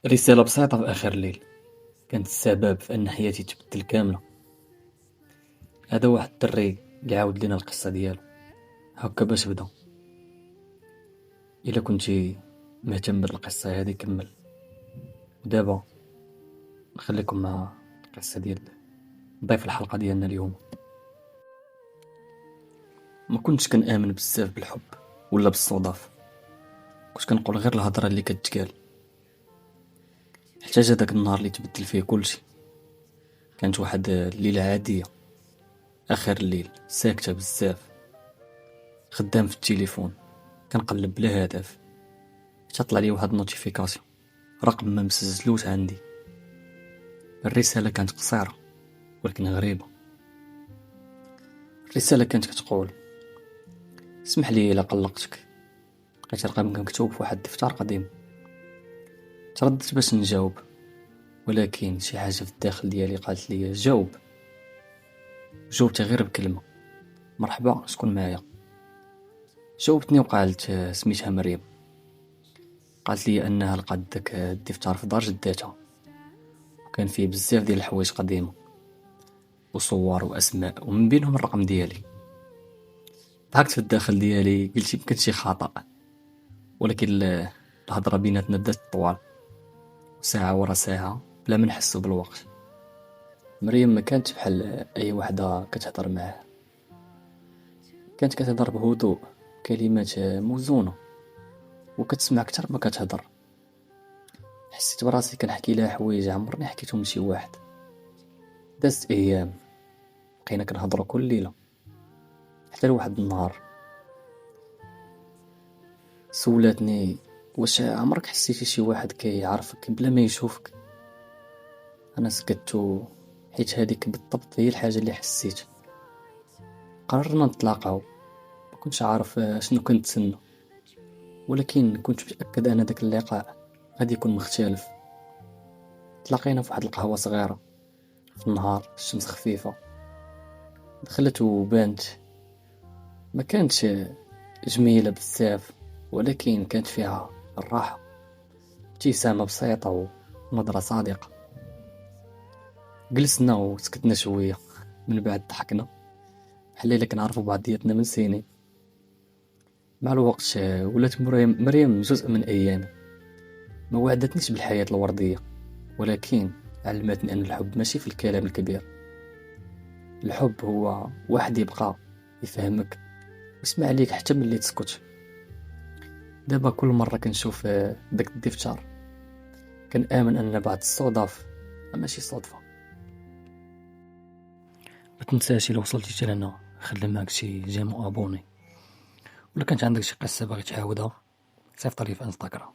رسالة بسيطة في آخر الليل كانت السبب في أن حياتي تبدل كاملة. هذا واحد الدري اللي عاود لنا القصة ديالو. هكا باش بدا. إلا كنتي مهتم بهاد القصة هادي كمل. ودابا نخليكم مع القصة ديال ضيف الحلقة ديالنا اليوم. ما كنتش كنآمن بزاف بالحب ولا بالصدف. كنت كنقول غير الهضرة اللي كتقال. حتى جا داك النهار اللي تبدل فيه كلشي. كانت واحد الليلة عادية، آخر الليل، ساكتة بزاف. خدام في التليفون كنقلب بلا هدف، حتى طلع لي واحد نوتيفيكاسيون، رقم ما مسجلوش عندي. الرسالة كانت قصيرة ولكن غريبة. الرسالة كانت كتقول: اسمح لي إلا قلقتك، لقيت رقمك مكتوب في واحد الدفتر قديم. ترددت باش نجاوب، ولكن شي حاجة في الداخل ديالي قالت لي جاوب. جاوبت غير بكلمة: مرحبا، شكون معايا؟ جاوبتني وقالت سميتها مريم. قالت لي انها لقات داك الدفتر في دار جداتها، وكان فيه بزاف ديال الحوايج قديمة وصور واسماء، ومن بينهم الرقم ديالي. ضحكت في الداخل ديالي، قلت يمكن شي خطأ، ولكن الهضرة بيناتنا بدات طوال، ساعة ورا ساعة بلا ما نحسو بالوقت. مريم ما كانتش بحال اي وحدة كتهضر معاه. كانت كتهضر بهدوء، كلمات موزونة، وكتسمع كتر ما كتهضر. حسيت براسي كنحكي لها حوايج عمرني حكيتهم لشي واحد. دازت ايام، بقينا كنهضروا كل ليلة، حتى لواحد النهار سولاتني: واش عمرك حسيتي شي واحد كيعرفك بلا ما يشوفك؟ انا سكتو، حيت هذيك بالضبط هي الحاجة اللي حسيت. قررنا نتلاقاو. ما كنتش عارف شنو كنتسنى، ولكن كنت متأكد ان داك اللقاء غادي يكون مختلف. تلاقينا في واحد القهوة صغيرة في النهار، الشمس خفيفة دخلت وبانت. ما كانتش جميلة بزاف، ولكن كانت فيها الراحة، ابتسامة بسيطة ونظرة صادقة. جلسنا وسكتنا شوية، من بعد ضحكنا بحال إلا كنعرفو بعضياتنا من سنين. مع الوقت ولات مريم جزء من أيامي. ما وعدتنيش بالحياة الوردية، ولكن علمتني أن الحب ماشي في الكلام الكبير. الحب هو واحد يبقى يفهمك ويسمع ليك حتى ملي تسكت. دابا كل مرة كنشوف داك الدفتر كنآمن أن بعض الصدف ماشي صدفة. ما تنساش إلا وصلتي حتى لهنا خلي معاك شي جيم وابوني، ولا كانت عندك شي قصة باغي تعاودها صيفط لي في انستغرام.